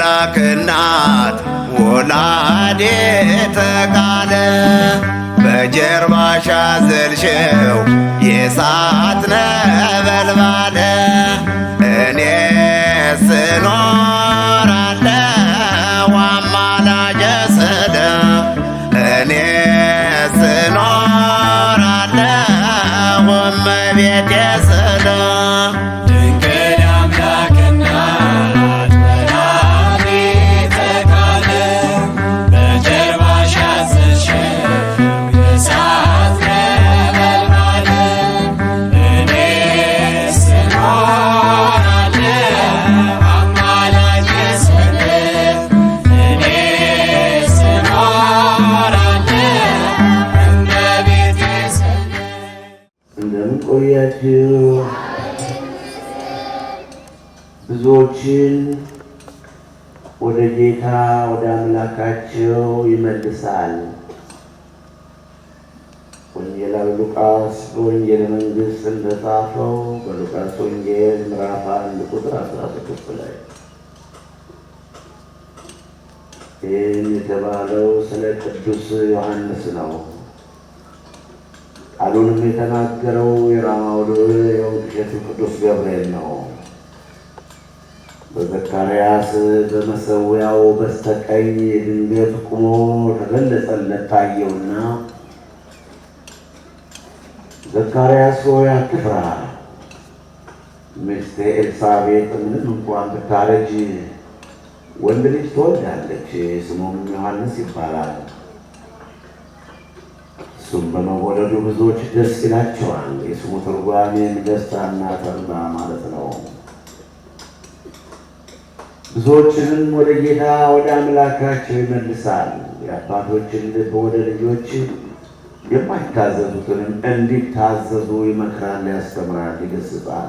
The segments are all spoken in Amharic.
የአምላክ እናት ወላዲተ ቃል በጀርባሽ አዘልሽው የእሳት ነበልባል እኔስ እኖራለሁ አማላጄ ስለ እኔስ እኖራለሁ እመቤቴ ስለ ብዙዎችን ወደ ጌታ ወደ አምላካቸው ይመልሳል። ወንጌላዊ ሉቃስ በወንጌለ መንግሥት እንደጻፈው በሉቃስ ወንጌል ምዕራፍ 1 ቁጥር 16 ላይ ይህን የተባለው ስለ ቅዱስ ዮሐንስ ነው። ቃሉንም የተናገረው የራማው የውሸቱ ቅዱስ ገብርኤል ነው። በዘካርያስ በመሠዊያው በስተቀኝ ድንገት ቆሞ ተገለጸለት ታየውና ዘካርያስ ሆይ አትፍራ፣ ሚስትህ ኤልሳቤጥ ምንም እንኳን ብታረጅ ወንድ ልጅ ትወልዳለች፣ ስሙም ዮሐንስ ይባላል። እሱም በመወለዱ ብዙዎች ደስ ይላቸዋል። የስሙ ትርጓሜም ደስታና ተድላ ማለት ነው። ብዙዎችንም ወደ ጌታ ወደ አምላካቸው ይመልሳል። የአባቶችን ልብ ወደ ልጆች የማይታዘዙትንም እንዲታዘዙ ይመክራል፣ ያስተምራል፣ ይገሥጻል።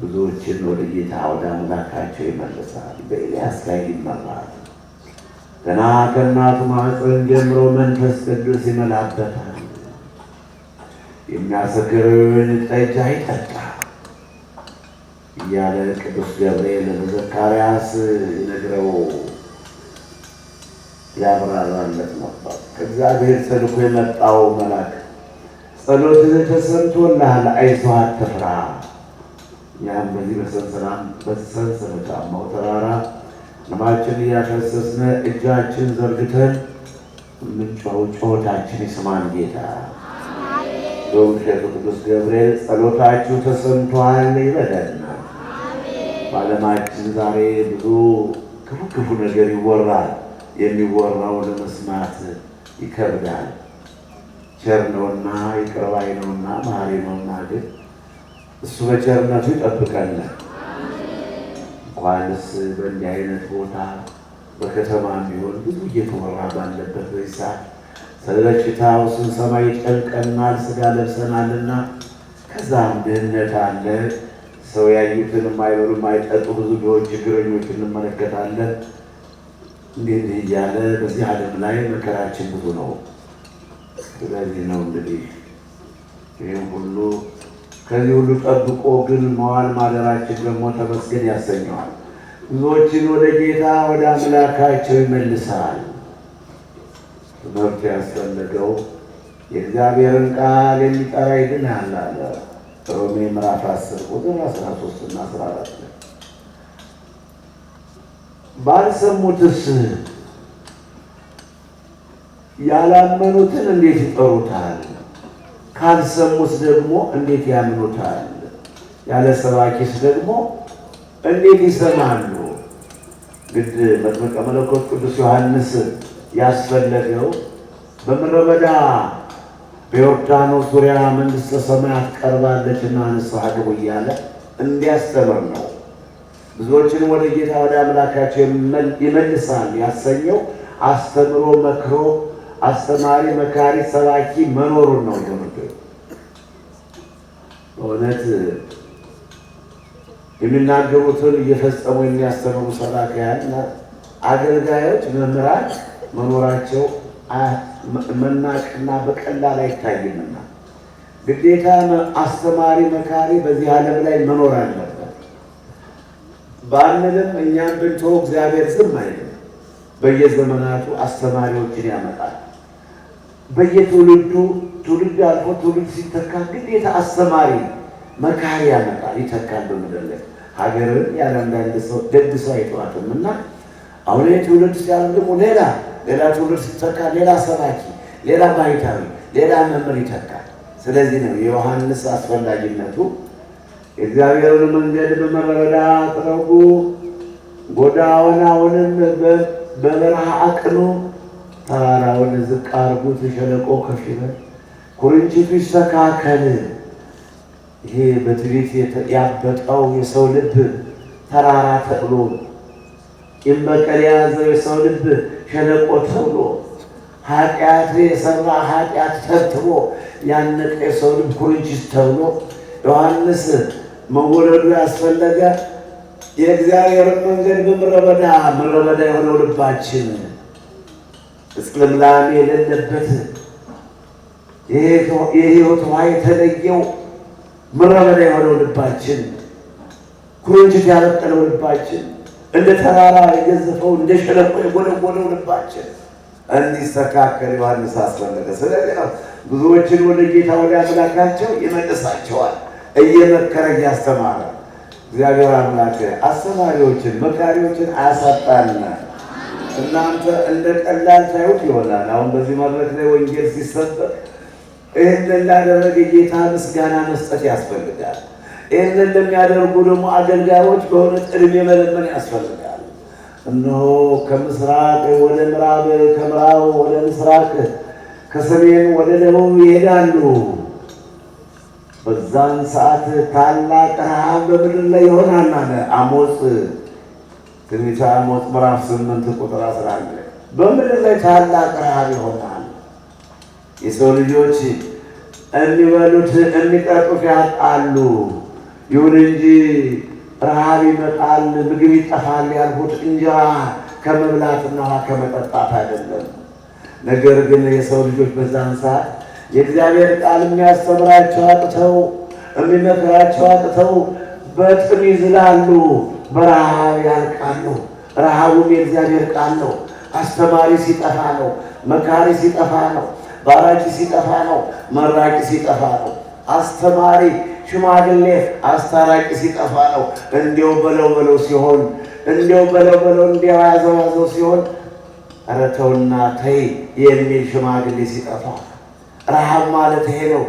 ብዙዎችን ወደ ጌታ ወደ አምላካቸው ይመልሳል። በኤልያስ ላይ ይመራል። ገና ከእናቱ ማኅፀን ጀምሮ መንፈስ ቅዱስ ይመላበታል። የሚያሰክርን ጠጅ አይጠጣም እያለ ቅዱስ ገብርኤል ለዘካርያስ ይነግረው ያብራራለት ነበር። ከእግዚአብሔር ተልኮ የመጣው መልአክ ጸሎትህ ተሰምቶልሃል፣ አይዞህ አትፍራ። እኛም በዚህ በሰንሰለታማው ተራራ ደማችን እያፈሰስን እጃችን ዘርግተን የምንጮኸው ጩኸታችን ይስማን ጌታ። በውሸቱ ቅዱስ ገብርኤል ጸሎታችሁ ተሰምቷል ይበለን። በዓለማችን ዛሬ ብዙ ክፉ ነገር ይወራል። የሚወራው ለመስማት ይከብዳል። ቸር ነውና ይቅር ባይ ነውና መሐሪ ነውና ግን እሱ በቸርነቱ ይጠብቀን። እንኳንስ በእንዲህ አይነት ቦታ በከተማ ቢሆን ብዙ እየተወራ ባለበት በዚህ ሰዓት ስለ በሽታው ስንሰማ ይጨንቀናል። ሥጋ ለብሰናልና ከዛም ድህነት አለ። ሰው ያዩትን የማይበሉ የማይጠጡ ብዙ ድሆች ችግረኞች እንመለከታለን። እንዲህ እያለ በዚህ ዓለም ላይ መከራችን ብዙ ነው። ስለዚህ ነው እንግዲህ ይህም ሁሉ ከዚህ ሁሉ ጠብቆ ግን መዋል ማደራችን ደግሞ ተመስገን ያሰኘዋል። ብዙዎችን ወደ ጌታ ወደ አምላካቸው ይመልሳል። ትምህርት ያስፈለገው የእግዚአብሔርን ቃል የሚጠራ ይድናል አለ ሮሜ ምዕራፍ 10 ቁጥር 13 እና 14 ላይ። ባልሰሙትስ ያላመኑትን እንዴት ይጠሩታል? ካልሰሙት ደግሞ እንዴት ያምኑታል? ያለ ሰባኪስ ደግሞ እንዴት ይሰማሉ? ግድ መጥምቀ መለኮት ቅዱስ ዮሐንስ ያስፈለገው በምድረ በዳ በዮርዳኖስ ዙሪያ መንግሥተ ሰማያት ቀርባለችና ንስሐ ግቡ እያለ እንዲያስተምር ነው። ብዙዎችን ወደ ጌታ ወደ አምላካቸው ይመልሳል ያሰኘው አስተምሮ መክሮ አስተማሪ መካሪ ሰባኪ መኖሩን ነው። በእውነት የሚናገሩትን እየፈጸሙ የሚያስተምሩ ሰባኪያንና አገልጋዮች መምህራን መኖራቸው መናቅና በቀላል አይታይምና ግዴታ አስተማሪ መካሪ በዚህ ዓለም ላይ መኖር አለበት። ባንልም እኛም ብንተው እግዚአብሔር ዝም አይልም። በየዘመናቱ አስተማሪዎችን ያመጣል። በየትውልዱ ትውልድ አልፎ ትውልድ ሲተካ ግዴታ አስተማሪ መካሪ ያመጣል፣ ይተካል በምድር ላይ። ሀገርን ያለ አንዳንድ ሰው ደግ ሰው አይተዋትም እና አሁን ትውልድ ሲያልፍ ደግሞ ሌላ ትውልድ ሲተካ ሌላ ሰባኪ፣ ሌላ ባይታዊ፣ ሌላ መምህር ይተካል። ስለዚህ ነው የዮሐንስ አስፈላጊነቱ። የእግዚአብሔርን መንገድ በምድረ በዳ ጥረጉ፣ ጎዳናውንም በበረሃ አቅኑ፣ ተራራውን ዝቅ አድርጉት፣ ሸለቆ ከፍ ይበል፣ ኩርንችቱ ይስተካከል። ይሄ በትዕቢት ያበጠው የሰው ልብ ተራራ ተብሎ፣ ቂም በቀል የያዘው የሰው ልብ ሸለቆ ተብሎ፣ ኃጢአት የሰራ ኃጢአት ተብትቦ ያነቀ የሰው ልብ ኩርንችት ተብሎ ዮሐንስ መወለዱ ያስፈለገ የእግዚአብሔርን መንገድ ምድረ በዳ የሆነው ልባችን እስልምላሜ የሌለበት የሕይወት ውሃ የተለየው ምድረ በዳ የሆነው ልባችን፣ ኩርንችት ያበቀለው ልባችን፣ እንደ ተራራ የገዘፈው እንደ ሸለቆ የጎለጎለው ልባችን እንዲስተካከል ዮሐንስ አስፈለገ። ስለዚህ ነው ብዙዎችን ወደ ጌታ ወደ አምላካቸው ይመልሳቸዋል እየመከረ እያስተማረ። እግዚአብሔር አምላክ አስተማሪዎችን መካሪዎችን አያሳጣን። እናንተ እንደ ቀላል ታዩት ይሆናል። አሁን በዚህ መድረክ ላይ ወንጌል ሲሰበክ ይህንን ላደረገ ጌታ ምስጋና መስጠት ያስፈልጋል። ይህንን ለሚያደርጉ ደግሞ አገልጋዮች በእውነት ዕድሜ መለመን ያስፈልጋል። እነሆ ከምስራቅ ወደ ምዕራብ፣ ከምዕራብ ወደ ምስራቅ፣ ከሰሜን ወደ ደቡብ ይሄዳሉ። በዛን ሰዓት ታላቅ ረሃብ በምድር ላይ ይሆናል አለ አሞጽ፣ ትንቢተ አሞጽ ምዕራፍ 8 ቁጥር 11። በምድር ላይ ታላቅ ረሃብ ይሆናል። የሰው ልጆች የሚበሉት የሚጠጡት ያጣሉ። ይሁን እንጂ ረሃብ ይመጣል፣ ምግብ ይጠፋል ያልሁት እንጀራ ከመብላትና ውሃ ከመጠጣት አይደለም። ነገር ግን የሰው ልጆች በዛን ሰዓት የእግዚአብሔር ቃል የሚያስተምራቸው አጥተው የሚመክራቸው አጥተው በጥም ይዝላሉ፣ በረሃብ ያልቃሉ። ረሃቡም የእግዚአብሔር ቃል ነው። አስተማሪ ሲጠፋ ነው፣ መካሪ ሲጠፋ ነው፣ ባራኪ ሲጠፋ ነው፣ መራቂ ሲጠፋ ነው። አስተማሪ ሽማግሌ አስታራቂ ሲጠፋ ነው። እንዲያው በለው ሲሆን፣ እንዲያው በለው እንዲያው ያዘው ሲሆን፣ ኧረ ተውና ተይ የሚል ሽማግሌ ሲጠፋ። ረሃብ ማለት ይሄ ነው።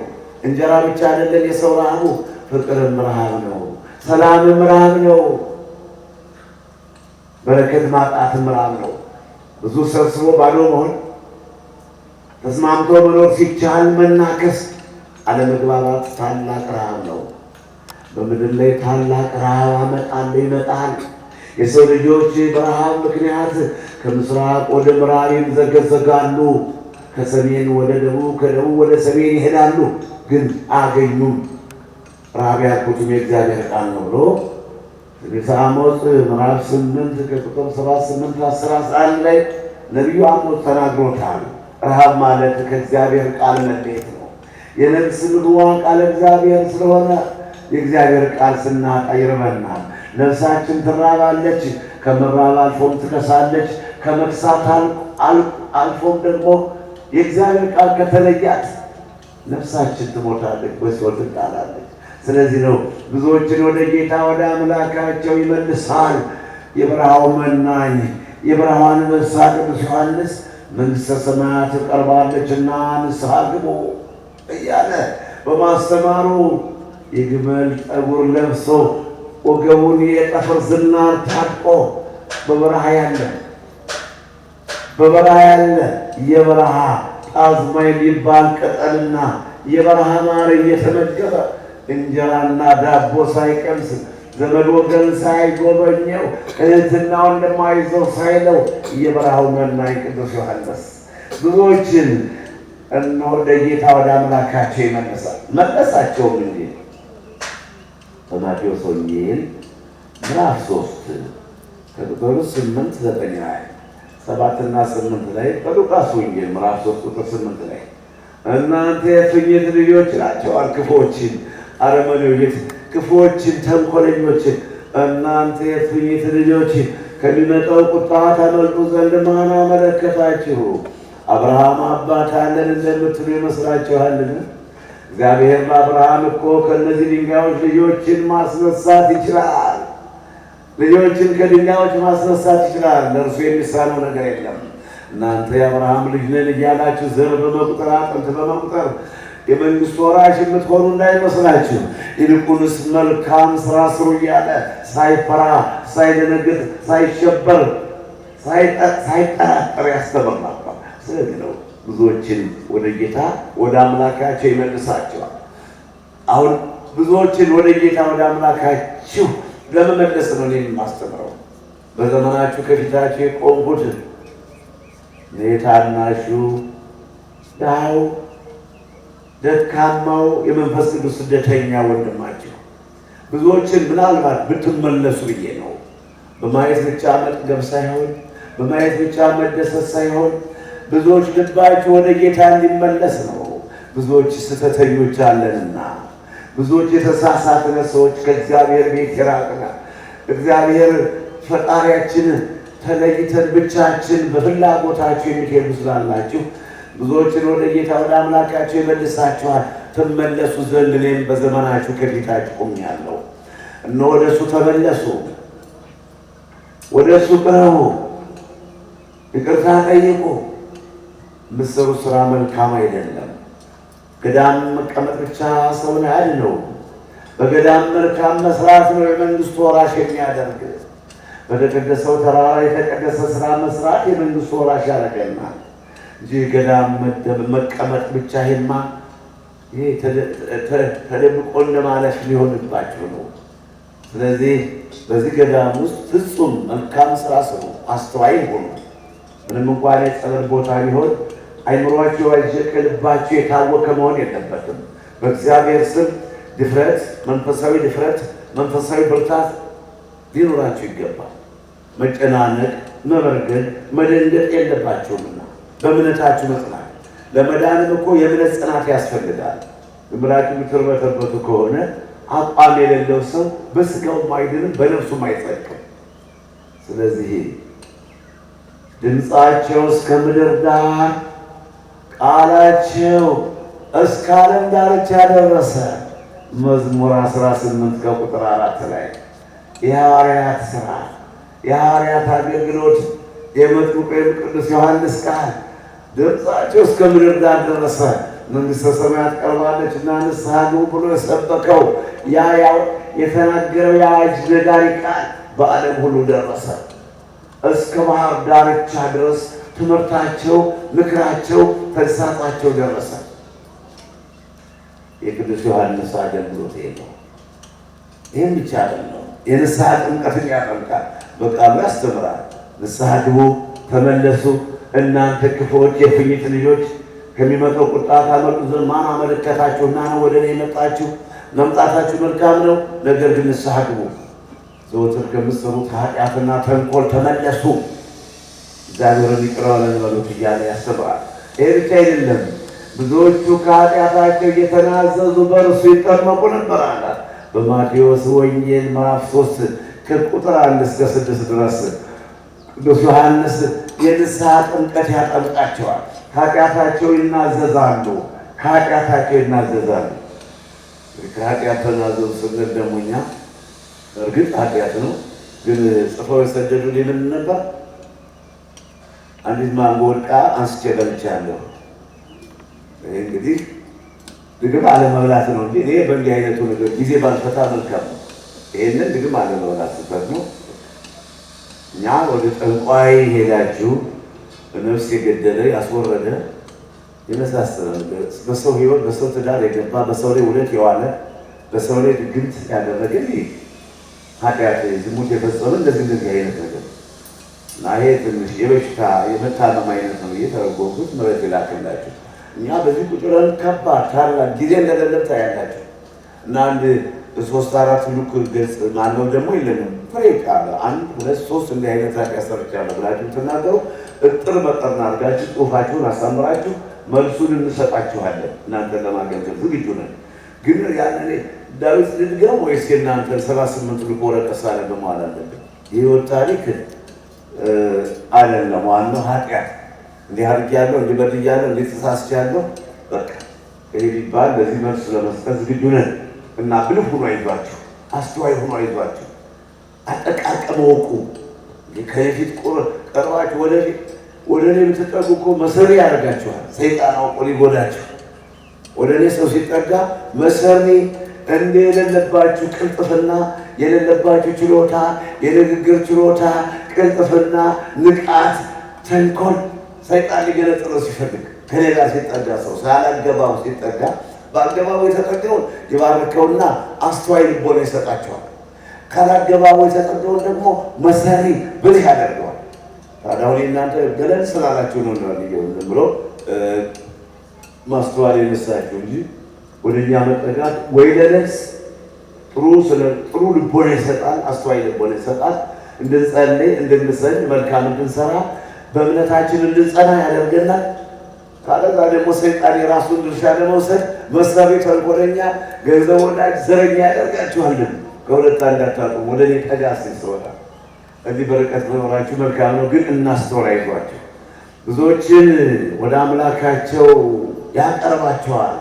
እንጀራ ብቻ አይደለም የሰው ረሃቡ፣ ፍቅርም ረሃብ ነው፣ ሰላምም ረሃብ ነው፣ በረከት ማጣትም ረሃብ ነው። ብዙ ሰብስቦ ባዶ መሆን፣ ተስማምቶ መኖር ሲቻል መናከስ፣ አለመግባባት ታላቅ ረሃብ ነው። በምድር ላይ ታላቅ ረሃብ አመጣለሁ ይመጣል። የሰው ልጆች በረሃብ ምክንያት ከምስራቅ ወደ ምዕራብ ይዘገዘጋሉ፣ ከሰሜን ወደ ደቡብ፣ ከደቡብ ወደ ሰሜን ይሄዳሉ፣ ግን አያገኙም። ረሃብ ያልኩትም የእግዚአብሔር ቃል ነው ብሎ ትንቢተ አሞጽ ምዕራፍ 8 ከቁጥር 7፣ 8፣ 10፣ 11 ላይ ነቢዩ አሞጽ ተናግሮታል። ረሃብ ማለት ከእግዚአብሔር ቃል መለየት ነው። የነፍስ ምግቧ ቃል እግዚአብሔር ስለሆነ የእግዚአብሔር ቃል ስናጣ ይርበናል። ነፍሳችን ትራባለች፣ ከመራብ አልፎም ትከሳለች፣ ከመክሳት አልፎም ደግሞ የእግዚአብሔር ቃል ከተለያት ነፍሳችን ትሞታለች፣ በሲኦል ትጣላለች። ስለዚህ ነው ብዙዎችን ወደ ጌታ ወደ አምላካቸው ይመልሳል። የበረሃው መናኝ የበረሃው አንበሳ ቅዱስ ዮሐንስ መንግሥተ ሰማያት ቀርባለችና ንስሐ ግቡ እያለ በማስተማሩ የግመል ጠጉር ለብሶ ወገቡን የጠፍር ዝናር ታጥቆ በበረሃ ያለ የበረሃ ጣዝማ የሚባል ቅጠልና የበረሃ ማር እየተመገበ እንጀራና ዳቦ ሳይቀምስ ዘመድ ወገን ሳይጎበኘው እህትና ወንድማይዘው ሳይለው የበረሃው መናኝ ቅዱስ ዮሐንስ ብዙዎችን እነሆ ወደ ጌታ ወደ አምላካቸው ይመለሳል። መለሳቸውም እንጂ በማቴዎስ ወንጌል ምዕራፍ 3 ከቁጥር 8፣ 9፣ 7 እና 8 ላይ፣ በሉቃስ ወንጌል ምዕራፍ 3 ቁጥር 8 ላይ እናንተ የእፉኝት ልጆች ናቸዋል ክፉዎችን፣ አረመኔዎች፣ ክፉዎችን፣ ተንኮለኞችን እናንተ የእፉኝት ልጆች ከሚመጣው ቁጣ ታመልጡ ዘንድ ማን አመለከታችሁ? አብርሃም አባት አለን እንደምትሉ ይመስላችኋልን? እግዚአብሔር በአብርሃም እኮ ከእነዚህ ድንጋዮች ልጆችን ማስነሳት ይችላል። ልጆችን ከድንጋዮች ማስነሳት ይችላል። ለእርሱ የሚሳነው ነገር የለም። እናንተ የአብርሃም ልጅ ነን እያላችሁ ዘር በመቁጠር አጥንት በመቁጠር የመንግሥት ወራሽ የምትሆኑ እንዳይመስላችሁ። ይልቁንስ መልካም ሥራ ስሩ እያለ ሳይፈራ፣ ሳይደነግጥ፣ ሳይሸበር፣ ሳይጠራጠር ያስተምራል። ስለዚህ ነው ብዙዎችን ወደ ጌታ ወደ አምላካቸው ይመልሳቸዋል። አሁን ብዙዎችን ወደ ጌታ ወደ አምላካችሁ ለመመለስ ነው እኔ የማስተምረው። በዘመናችሁ ከፊታችሁ የቆምኩት እኔ ታናሹ፣ ድሃው፣ ደካማው የመንፈስ ቅዱስ ስደተኛ ወንድማችሁ ብዙዎችን ምናልባት ብትመለሱ ብዬ ነው። በማየት ብቻ መጥገብ ሳይሆን፣ በማየት ብቻ መደሰት ሳይሆን ብዙዎች ልባችሁ ወደ ጌታ እንዲመለስ ነው። ብዙዎች ስህተተኞች አለንና፣ ብዙዎች የተሳሳትን ሰዎች ከእግዚአብሔር ቤት የራቅና እግዚአብሔር ፈጣሪያችን ተለይተን ብቻችን በፍላጎታችሁ የሚሄዱ ስላላችሁ ብዙዎችን ወደ ጌታ ወደ አምላካችሁ ይመልሳችኋል። ትመለሱ ዘንድ እኔም በዘመናችሁ ከፊታችሁ ቆሜአለሁ። እነሆ ወደ እሱ ተመለሱ፣ ወደ እሱ ቅረቡ፣ ይቅርታ ጠይቁ። የምትሰሩት ሥራ መልካም አይደለም። ገዳም መቀመጥ ብቻ ሰውን አያድነውም። በገዳም መልካም መስራት ነው የመንግሥቱ ወራሽ የሚያደርግ። በተቀደሰው ተራራ የተቀደሰ ሥራ መስራት የመንግሥቱ ወራሽ ያደርገናል እንጂ ገዳም መቀመጥ ብቻ ይሄ ተደብቆ እንደማለፍ ሊሆንባቸው ነው። ስለዚህ በዚህ ገዳም ውስጥ ፍጹም መልካም ሥራ ስሩ፣ አስተዋይ ሆኑ። ምንም እንኳን የጸበል ቦታ ቢሆን አይምሯቸው ያልሸቀ ልባቸው የታወከ መሆን የለበትም። በእግዚአብሔር ስም ድፍረት፣ መንፈሳዊ ድፍረት፣ መንፈሳዊ ብርታት ሊኖራቸው ይገባል። መጨናነቅ፣ መበርገድ፣ መደንገጥ የለባቸውምና በእምነታችሁ መጽናት። ለመዳንም እኮ የእምነት ጽናት ያስፈልጋል። እምራችሁ የምትርበተበቱ ከሆነ አቋም የሌለው ሰው በስጋውም አይድንም በነፍሱም አይጸድቅም። ስለዚህ ድምፃቸው እስከ ምድር ዳር ቃላቸው እስከ ዓለም ዳርቻ ደረሰ። መዝሙር 18 ከቁጥር 4 ላይ የሐዋርያት ሥራ፣ የሐዋርያት አገልግሎት፣ የመጥምቁ ቅዱስ ዮሐንስ ቃል ድምፃቸው እስከ ምድር ዳር ደረሰ። መንግሥተ ሰማያት ቀርባለች እና ንስሐ ግቡ ብሎ የሰበከው ያው የተናገረው የአዋጅ ነጋሪ ቃል በዓለም ሁሉ ደረሰ። እስከ ባህር ዳርቻ ድረስ ትምህርታቸው፣ ምክራቸው፣ ተግሳጻቸው ደረሰ። የቅዱስ ዮሐንስ አገልግሎት ነው። ይህም ብቻ አይደለም፣ የንስሐ ጥምቀትን ያጠምቃል፣ በቃሉ ያስተምራል። ንስሐ ግቡ፣ ተመለሱ፣ እናንተ ክፉዎች የእፉኝት ልጆች ከሚመጣው ቁጣ ታመልጡ ዘንድ ማን አመለከታችሁና ነው ወደ እኔ የመጣችሁ? መምጣታችሁ መልካም ነው፣ ነገር ግን ንስሐ ግቡ፣ ዘወትር ከምትሠሩት ኃጢአትና ተንኮል ተመለሱ፣ እግዚአብሔርን ይቅር በለን በሉት እያለ ያስተምራል። ይህ ብቻ አይደለም፣ ብዙዎቹ ከኃጢአታቸው እየተናዘዙ በእርሱ ይጠመቁ ነበር አለ። በማቴዎስ ወንጌል ምዕራፍ 3 ከቁጥር 1 እስከ 6 ድረስ ቅዱስ ዮሐንስ የንስሐ ጥምቀት ያጠምቃቸዋል። ከኃጢአታቸው ይናዘዛሉ፣ ከኃጢአታቸው ይናዘዛሉ። ከኃጢአት ተናዘዙ ስንል ደግሞ እኛ እርግጥ ኃጢአት ነው፣ ግን ጽፈው የሰደዱልኝ ምን ነበር? አንዲት ማንጎ ወድቃ አንስቼ በልቻለሁ። ይህ እንግዲህ ድግም አለመብላት ነው እንጂ እኔ በእንዲህ አይነቱ ነገር ጊዜ ባልፈታ መልካም ነው። ይህንን ድግም አለመብላት ስህተት ነው። እኛ ወደ ጠንቋይ ሄዳችሁ በነፍስ የገደለ ያስወረደ የመሳሰለ ነገር በሰው ሕይወት በሰው ትዳር የገባ በሰው ላይ ውለት የዋለ በሰው ላይ ድግምት ያደረገ ኃጢአት ዝሙት የፈጸመ እንደዚህ አይነት ነገር እና ይሄ ትንሽ የበሽታ የመታመም አይነት ነው እየተረጎምኩት ምሕረት ይላክላችሁ። እኛ በዚህ ቁጥረን ከባድ ታላቅ ጊዜ እንደሌለም ታያላችሁ። እና አንድ 3-4 ሉክ ገጽ ማነው ደግሞ የለንም ፍሬ ቃል 1-2-3 እንዲህ አይነት ኃጢአት ሰርቻለሁ ብላችሁ ትናገሩ። እጥር መጠርና አድርጋችሁ ጽሑፋችሁን አሳምራችሁ መልሱን እንሰጣችኋለን። እናንተን ለማገልገል ዝግጁ ነን። ግን ያንን ዳዊት ልድገም ወይስ የእናንተን 78 ልቆ ወረቀት ሳነብ መዋል አለብን? የሕይወት ታሪክ አይደለም። ዋናው ኃጢአት እንዲህ አድርጌያለሁ፣ እንዲህ በድያለሁ፣ እንዲህ ተሳስቻለሁ በቃ ይሄ ቢባል ለዚህ መልስ ለመስጠት ዝግጁ ነን እና ብልህ ሆኖ አይዟችሁ፣ አስተዋይ ሆኖ አይዟችሁ፣ አጠቃቀም ወቁ። ከፊት ቀርባችሁ ወደ እኔ ብትጠጉ እኮ መሰሪ ያደርጋችኋል ሰይጣን አውቆ ሊጎዳችሁ። ወደ እኔ ሰው ሲጠጋ መሰሪ እንደ የሌለባችሁ ቅልጥፍና የሌለባችሁ ችሎታ፣ የንግግር ችሎታ፣ ቅልጥፍና፣ ንቃት፣ ተንኮል ሰይጣን ሊገለጥለው ሲፈልግ ከኔ ጋር ሲጠጋ ሰው ሳላገባው ሲጠጋ በአገባቡ የተጠጋውን ይባርከውና አስተዋይ ልቦና ይሰጣቸዋል። ካላገባቡ የተጠጋውን ደግሞ መሰሪ ብልህ ያደርገዋል። ታዲያ አሁን እናንተ ገለል ስላላችሁ ነው ዝም ብሎ ማስተዋል የነሳችሁ እንጂ ወደኛ መጠጋት ወይ ለነፍስ ጥሩ ልቦና ይሰጣል፣ አስተዋይ ልቦና ይሰጣል። እንድንጸልይ እንድንሰግድ መልካም እንድንሰራ በእምነታችን እንድንጸና ያደርገናል። ካለዛ ደግሞ ሰይጣን የራሱን ድርሻ ለመውሰድ መሳቢ፣ ተንኮለኛ፣ ገንዘብ ወዳጅ፣ ዘረኛ ያደርጋችኋል። ከሁለት አንዳታጡ ወደ እኔ ጠጋ ሲል ሰውታ እዚህ በርቀት መኖራችሁ መልካም ነው፣ ግን እናስተውል፣ አይዟችሁ። ብዙዎችን ወደ አምላካቸው ያቀርባቸዋል፣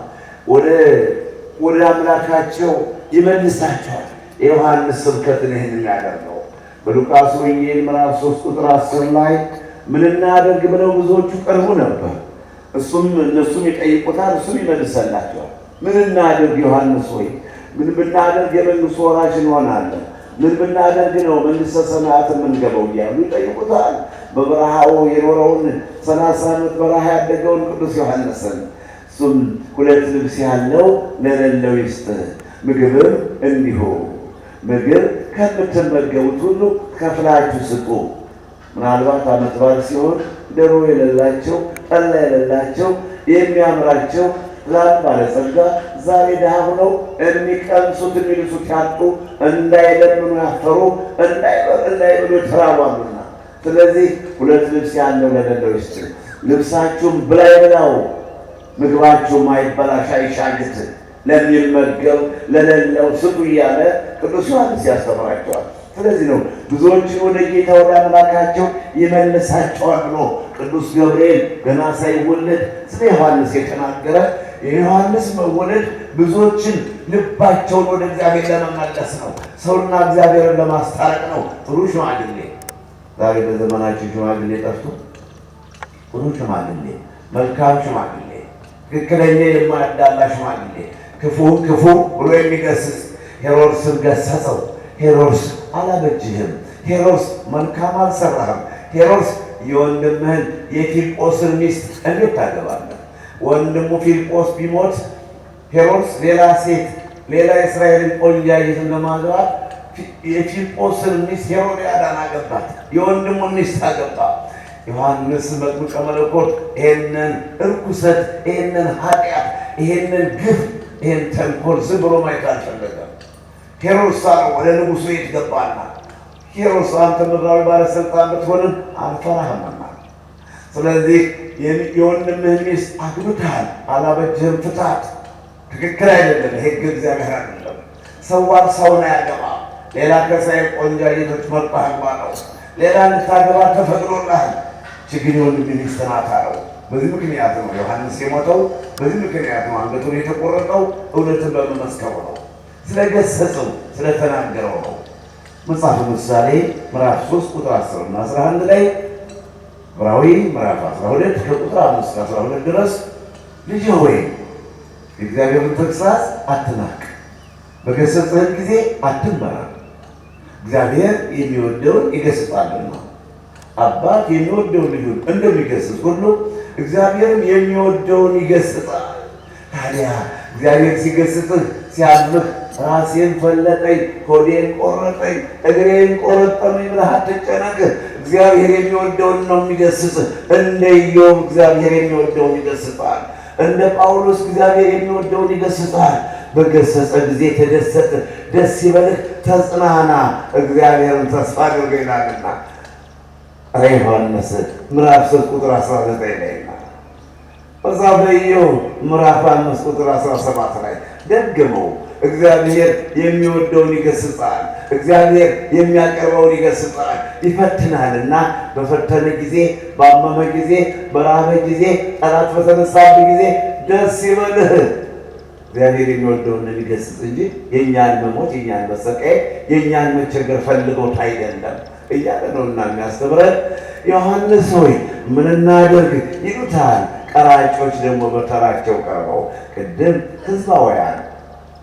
ወደ አምላካቸው ይመልሳቸዋል። የዮሐንስ ስብከትን ይህን የሚያደርገው በሉቃስ ወንጌል ምዕራፍ 3 ቁጥር 10 ላይ ምን እናደርግ ብለው ብዙዎቹ ቀርቡ ነበር። እነሱም ይጠይቁታል፣ እሱም ይመልሰላቸዋል። ምን እናደርግ ዮሐንስ ሆይ፣ ምን ብናደርግ የመንግሥቱ ወራሽ እንሆናለን? ምን ብናደርግ ነው መንግሥተ ሰማያት የምንገባው? እያሉ ይጠይቁታል። በበረሃው የኖረውን 30 ዓመት በረሃ ያደገውን ቅዱስ ዮሐንስን እሱም 2 ልብስ ያለው ለሌለው ይስጥ፣ ምግብም እንዲሁ ምግብ ከምትመገቡት ሁሉ ከፍላችሁ ስጡ። ምናልባት ዓመት በዓል ሲሆን ዶሮ የሌላቸው ጠላ የሌላቸው የሚያምራቸው ትላንት ባለጸጋ ዛሬ ድሃ ሆነው የሚቀምሱት የሚልሱት ያጡ እንዳይለምኑ ያፈሩ እንዳይበሉ የተራቧሉና፣ ስለዚህ 2 ልብስ ያለው ለሌለው ይስጥ፣ ልብሳችሁም ብላ ይብላው፣ ምግባችሁም አይበላሽ አይሻግት፣ ለሚመገብ ለሌለው ስጡ እያለ ቅዱስ ዮሐንስ ያስተምራቸዋል። ስለዚህ ነው ብዙዎችን ወደ ጌታ ወደ አምላካቸው ይመልሳቸዋል ብሎ ቅዱስ ገብርኤል ገና ሳይወለድ ስለ ዮሐንስ የተናገረ። የዮሐንስ መወለድ ብዙዎችን ልባቸውን ወደ እግዚአብሔር ለመመለስ ነው፣ ሰውና እግዚአብሔርን ለማስታረቅ ነው። ጥሩ ሽማግሌ ዛሬ በዘመናችን ሽማግሌ ጠፍቶ፣ ጥሩ ሽማግሌ፣ መልካም ሽማግሌ፣ ትክክለኛ የማያዳላ ሽማግሌ፣ ክፉን ክፉ ብሎ የሚገስጽ ሄሮድስን ገሰጸው። ሄሮድስ አላበጅህም፣ ሄሮድስ መልካም አልሰራህም፣ ሄሮድስ የወንድምህን የፊልጶስን ሚስት እንዴት ታገባለህ? ወንድሙ ፊልጶስ ቢሞት ሄሮድስ ሌላ ሴት ሌላ የእስራኤልን ቆንጃይትን ለማግባት የፊልጶስን ሚስት ሄሮድያዳን አገባት፣ የወንድሙን ሚስት አገባ። ዮሐንስ መጥምቀ መለኮት ይሄንን እርኩሰት፣ ይሄንን ኃጢአት፣ ይሄንን ግፍ፣ ይሄን ተንኮል ዝም ብሎ ማየት አልፈለገም። ሄሮድስ አለው ወደ ንጉሡ ቤት ገባና፣ ሄሮድስ አንተ ምድራዊ ባለስልጣን ብትሆንም አልፈራህምና፣ ስለዚህ የወንድምህን ሚስት አግብተሃል፣ አላበጅህም፣ ፍታት። ትክክል አይደለም፣ ሕግ እግዚአብሔር አይደለም። ሰዋር ሰውን ያገባ ሌላ ከእስራኤል ቆንጃይቶች መርጠህ አግባ ነው። ሌላ እንድታገባ ተፈቅዶልሃል። ችግር የወንድምህ ሚስት ናት አለው። በዚህ ምክንያት ነው ዮሐንስ የሞተው። በዚህ ምክንያት ነው አንገቱን የተቆረጠው። እውነትን በመመስከሩ ነው፣ ስለገሰጸው ስለተናገረው ነው። መጽሐፍ ምሳሌ ምዕራፍ 3 ቁጥር 10 እና 11 ላይ፣ ዕብራዊ ምዕራፍ 12 ከቁጥር 5 እስከ 12 ድረስ ልጅ ሆይ የእግዚአብሔርን ተግሣጽ አትናቅ፣ በገሰጸህም ጊዜ አትመራ፣ እግዚአብሔር የሚወደውን ይገስጻልና። አባት የሚወደውን ልጁን እንደሚገስጽ ሁሉ እግዚአብሔርም የሚወደውን ይገስጻል። ታዲያ እግዚአብሔር ሲገስጽህ ሲያዝህ ራሴን ፈለጠኝ፣ ሆዴን ቆረጠኝ፣ እግሬን ቆረጠመኝ ብለህ አትጨነቅ። እግዚአብሔር የሚወደውን ነው የሚገስጽህ። እንደ ኢዮብ እግዚአብሔር የሚወደውን ይገስጻል። እንደ ጳውሎስ እግዚአብሔር የሚወደውን ይገስጻል። በገሰጸ ጊዜ ተደሰት፣ ደስ ይበልህ፣ ተጽናና፣ እግዚአብሔርን ተስፋ አድርገ ይላልና ዮሐንስ ምዕራፍ 3 ቁጥር 19 ላይ መጽሐፈ ኢዮብ ምዕራፍ 5 ቁጥር 17 ላይ ደግመው እግዚአብሔር የሚወደውን ይገስጻል፣ እግዚአብሔር የሚያቀርበውን ይገስጻል፣ ይፈትናልና በፈተነ ጊዜ፣ ባመመ ጊዜ፣ በራበ ጊዜ፣ ጠላት በተነሳብህ ጊዜ ደስ ይበልህ። እግዚአብሔር የሚወደውን ሊገስጽ እንጂ የእኛን መሞት፣ የእኛን መሰቃየት፣ የእኛን መቸገር ፈልጎት አይደለም እያለ ነውና የሚያስተምረን። ዮሐንስ ሆይ ምን እናድርግ ይሉታል። ቀራጮች ደግሞ በተራቸው ቀርበው፣ ቅድም ሕዝባውያን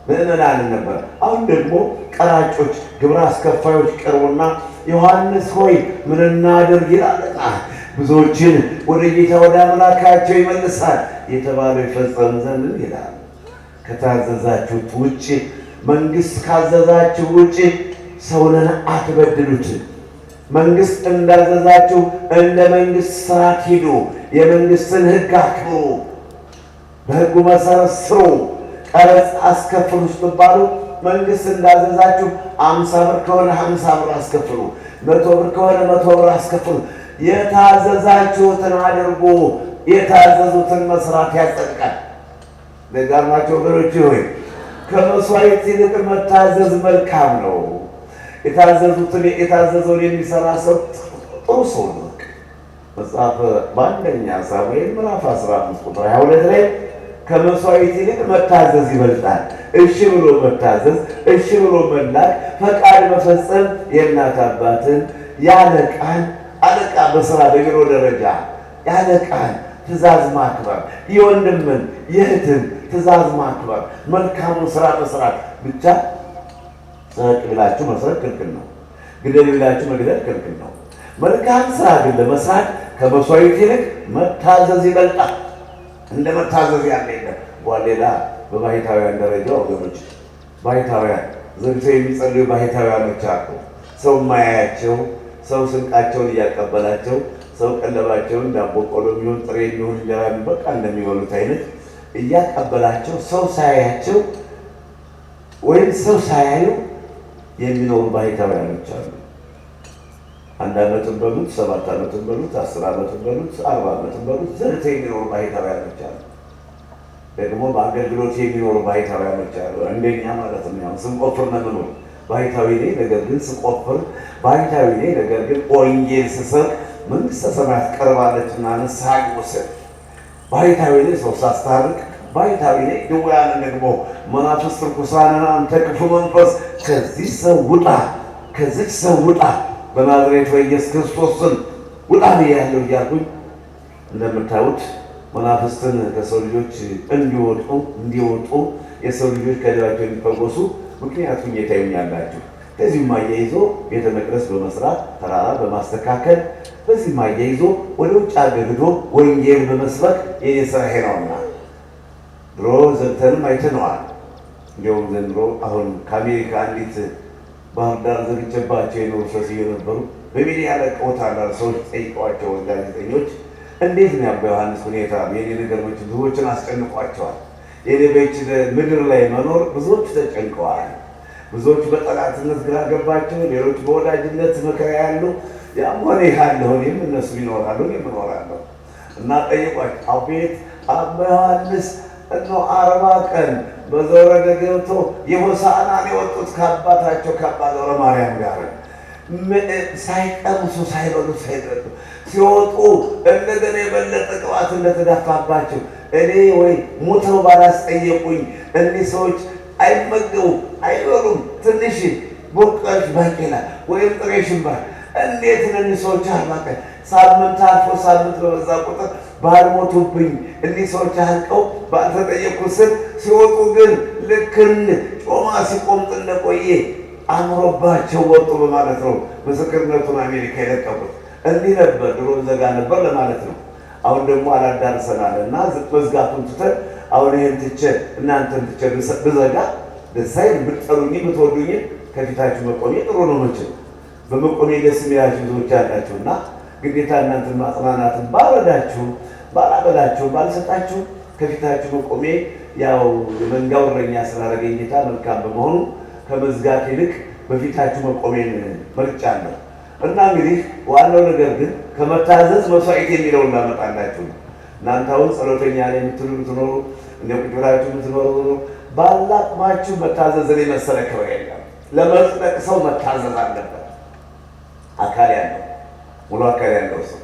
ምዕመናን ነበር፣ አሁን ደግሞ ቀራጮች ግብረ አስከፋዮች ቀርቡና ዮሐንስ ሆይ ምን እናድርግ ይላልና ብዙዎችን ወደ ጌታ ወደ አምላካቸው ይመልሳል የተባለው ይፈጸም ዘንድ ይላል። ከታዘዛችሁት ውጭ መንግሥት ካዘዛችሁ ውጭ ሰውን አትበድሉት። መንግሥት እንዳዘዛችሁ እንደ መንግሥት ሥርዓት ሂዱ። የመንግሥትን ሕግ አክብሩ። በሕጉ መሠረት ስሩ። ቀረጽ አስከፍሉ ስትባሉ መንግሥት እንዳዘዛችሁ 50 ብር ከሆነ 50 ብር አስከፍሉ፣ 100 ብር ከሆነ 100 ብር አስከፍሉ። የታዘዛችሁትን አድርጉ። የታዘዙትን መስራት ያጸድቃል። ለጋርማቸው ወገኖች ሆይ ከመሥዋዕት ይልቅ መታዘዝ መልካም ነው። የታዘዘውን የሚሰራ ሰው ጥሩ ሰው ነው። መጽሐፍ በአንደኛ ሳሙኤል ምዕራፍ 15 ቁጥር 22 ላይ ከመሥዋዕት ይልቅ መታዘዝ ይበልጣል። እሺ ብሎ መታዘዝ፣ እሺ ብሎ መላክ፣ ፈቃድ መፈጸም የእናት አባትን ያለቃን አለቃ በስራ በቢሮ ደረጃ ያለቃን ትእዛዝ ማክበር፣ የወንድምን የእህትን ትእዛዝ ማክበር፣ መልካሙን ስራ መስራት ብቻ። ሰረቅ ብላችሁ መስረቅ ክልክል ነው። ግደል ብላችሁ መግደል ክልክል ነው። መልካም ስራ ግን ለመስራት ከመሥዋዕት ይልቅ መታዘዝ ይበልጣል። እንደ መታዘዝ ያለ የለም። ሌላ በባሕታውያን ደረጃ ወገኖች፣ ባሕታውያን ዘግተው የሚጸልዩ ባሕታውያኖች አሉ። ሰው ማያያቸው፣ ሰው ስንቃቸውን እያቀበላቸው፣ ሰው ቀለባቸውን ዳቦ ቆሎ የሚሆን ጥሬ የሚሆን እንጀራ በቃ እንደሚበሉት አይነት እያቀበላቸው ሰው ሳያያቸው ወይም ሰው ሳያዩ የሚኖሩ ባሕታውያኖች አሉ። 1 ዓመትን በሉት፣ 7 ዓመትን በሉት፣ 10 ዓመትን በሉት፣ 40 ዓመትን በሉት ዘግተው የሚኖሩ ባሕታውያኖች አሉ። ደግሞ በአገልግሎት የሚኖሩ ባሕታውያኖች አሉ። እንደኛ ማለት ነው። ስንቆፍር ነው የምኖር ባሕታዊ ነኝ፣ ነገር ግን ስቆፍር ባሕታዊ ነኝ፣ ነገር ግን ወንጌል ስሰብክ መንግሥተ ሰማያት ቀርባለችና ንስሐ ይወሰድ። ባሕታዊ ነኝ፣ ሰው ሳስታርቅ ባሕታዊ ነኝ። ድውያንን ደግሞ መናፍስት ርኩሳንን አንተ ክፉ መንፈስ ከዚህ ሰው ውጣ፣ ከዚህ ሰው ውጣ በናዝሬቱ በኢየሱስ ክርስቶስ ስም ውጣ ብያለሁ እያልኩኝ እንደምታዩት መናፍስትን ከሰው ልጆች እንዲወጡ የሰው ልጆች ከደባቸው እንዲፈወሱ ምክንያቱም የታዩኛላችሁ። ከዚህም አያይዞ ቤተ መቅደስ በመስራት ተራራ በማስተካከል በዚህም አያይዞ ወደ ውጭ አገር ሄዶ ወንጌል በመስበክ የኔ ስራ ይሄ ነውና ድሮ ዘግተንም አይተነዋል። እንዲሁም ዘንድሮ አሁን ከአሜሪካ አንዲት ባህር ዳር ዘግቼባቸው የኖሩ ሰው እየነበሩ በሚዲያ ለቀውታል። ሰዎች ጠይቀዋቸው ጋዜጠኞች እንዴት ነው የአባ ዮሐንስ ሁኔታ? የኔ ነገር ብዙዎችን አስጨንቋቸዋል። የኔ በይች ምድር ላይ መኖር ብዙዎች ተጨንቀዋል። ብዙዎች በጠላትነት ግራ ገባቸው፣ ሌሎች በወዳጅነት መከራ ያሉ። ያም ሆነ ይሃለሁ እኔም እነሱ ይኖራሉ እኔም እኖራለሁ እና ጠይቋቸው። አቤት አባ ዮሐንስ እኖ 40 ቀን በዘወረደ ገብቶ የሆሳዕናን የወጡት ከአባታቸው ከአባ ገብረ ማርያም ጋር ሳይቀምሱ ሳይበሉ ሳይጠጡ ሲወጡ እንደገና የበለጠ ቅባት እንደተዳፋባቸው እኔ ወይ ሞተው ባላስጠየቁኝ እኒህ ሰዎች አይመገቡ አይበሉም። ትንሽ ቦቀሽ ባቄላ ወይም ጥሬ ሽምብራ እንዴት እኒህ ሰዎች 40 ቀን ሳምንት አልፎ ሳምንት በበዛ ቁጥር ባልሞቱብኝ እኒህ ሰዎች አልቀው ባልተጠየቁ ስል ሲወጡ ግን ልክን ጮማ ሲቆምጥ እንደቆየ አምሮባቸው ወጡ በማለት ነው ምስክርነቱን አሜሪካ የለቀቁት። እንዲህ ነበር ድሮ ዘጋ ነበር ለማለት ነው። አሁን ደግሞ አላዳርሰናል እና መዝጋቱን ትተን አሁን ይህን ትቼ እናንተን ትቼ ብዘጋ ደስ አይል። ብትጠሩኝ ብትወዱኝ ከፊታችሁ መቆሜ ጥሩ ነው። መቼም በመቆሜ ደስ የሚላችሁ ብዙዎች አላችሁ እና ግዴታ እናንተን ማጽናናትን ባረዳችሁ ባላበላችሁ ባልሰጣችሁ ከፊታችሁ መቆሜ ያው የመንጋው እረኛ ስላደረገኝ ጌታ መልካም በመሆኑ ከመዝጋት ይልቅ በፊታችሁ መቆሜን መርጫለሁ። እና እንግዲህ ዋናው ነገር ግን ከመታዘዝ መሥዋዕት የሚለውን ላመጣላችሁ ነው። እናንተ አሁን ጸሎተኛ ነኝ የምትሉ ብትኖሩ እንደ ቁጭ ብላችሁ ብትኖሩ ባላቅማችሁ መታዘዝን የመሰለ ክብር የለም። ለመጽደቅ ሰው መታዘዝ አለበት። አካል ያለው ሙሉ አካል ያለው ሰው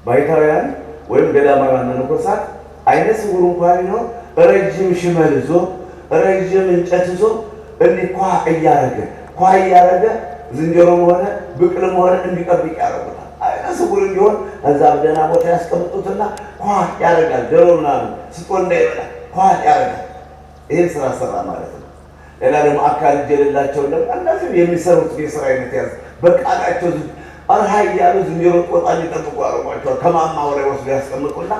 ባይታውያን ወይም ገዳማውያን መነኮሳት አይነ ስውር እንኳን ቢኖር ረጅም ሽመል ይዞ ረጅም እንጨት ይዞ እንዲህ ኳ እያረገ ዝንጀሮም ሆነ ብቅልም ሆነ እንዲጠብቅ ያደርጉታል። አይነ ስውር እንዲሆን እዛ ደህና ቦታ ያስቀምጡትና ኳ ያደርጋል። ዶሮ ምናምን ስጦ እንዳይበላ ኳ ያደርጋል። ይህን ስራ ሰራ ማለት ነው። ሌላ ደግሞ አካል እጅ የሌላቸው ደግሞ እነዚህ የሚሰሩት የስራ አይነት ያዝ በቃላቸው አርሃ እያሉ ዝንጀሮ ቆጣ እንዲጠብቁ አድርጓቸዋል። ከማማው ላይ ወስዶ ያስቀምጡና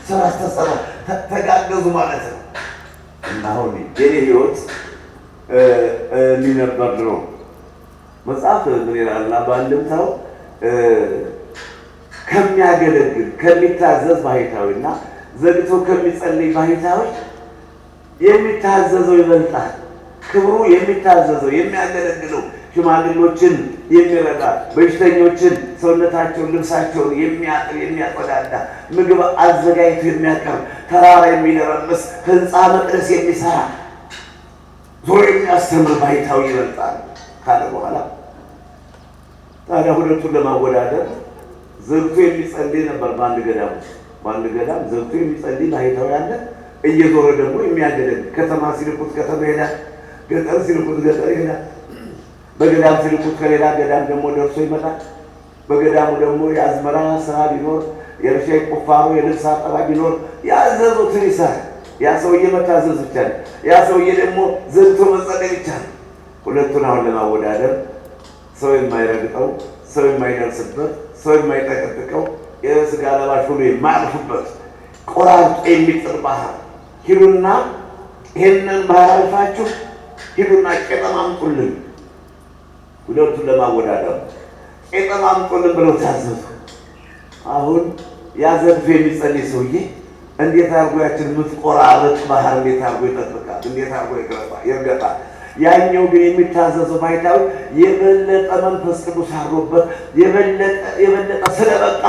ስራ ተሰራ ተጋገዙ ማለት ነው። እና አሁን የኔ ህይወት ሊነበር ነው መጽሐፍ ምን ይላልና በአንድምታው ከሚያገለግል ከሚታዘዝ ባሕታዊና ዘግቶ ከሚጸልይ ባሕታዊ የሚታዘዘው ይበልጣል። ክብሩ የሚታዘዘው የሚያገለግለው ሽማግሌዎችን የሚረዳ በሽተኞችን ሰውነታቸውን ልብሳቸውን የሚያጥብ የሚያጸዳዳ ምግብ አዘጋጅቶ የሚያቀርብ ተራራ የሚደረምስ ህንፃ መቅደስ የሚሰራ ዞር የሚያስተምር ባሕታዊ ይበልጣል ካለ በኋላ ታዲያ ሁለቱን ለማወዳደር ዘግቶ የሚጸልይ ነበር። በአንድ ገዳም ዘግቶ የሚጸልይ ባሕታዊ አለ። እየዞረ ደግሞ የሚያገለግል ከተማ ሲልኩት ከተማ ይሄዳል፣ ገጠር ሲልኩት ገጠር ይሄዳል። በገዳም ሲልኩት ከሌላ ገዳም ደግሞ ደርሶ ይመጣል። በገዳሙ ደግሞ የአዝመራ ስራ ቢኖር የእርሻ ቁፋሮ የልብስ አጠባ ቢኖር ያዘዙትን ይሰራል። ያ ሰውዬ መታዘዝ ብቻ ነው። ያ ሰውዬ ደግሞ ዘግቶ መጸለይ ብቻ ነው። ሁለቱን አሁን ለማወዳደር ሰው የማይረግጠው ሰው የማይደርስበት ሰው የማይጠቀጥቀው የስጋ ለባሽ ሁሉ የማያልፉበት ቆራርጦ የሚጥል ባህር ሂዱና ይሄንን ባህር አልፋችሁ ሂዱና ቄጠማ አምጡልን። ሁለቱን ለማወዳደር ቄጠማ አምጡልን ብለው ታዘዙ። አሁን ያዘግቶ የሚጸልይ ሰውዬ እንዴት አድርጎ ያችን የምትቆራርጥ ባህር እንዴት አድርጎ ይጠብቃል? እንዴት አድርጎ ይርገጣል? ያኛው ግን የሚታዘዘው ባሕታዊ የበለጠ መንፈስ ቅዱስ አድሮበት የበለጠ ስለበቃ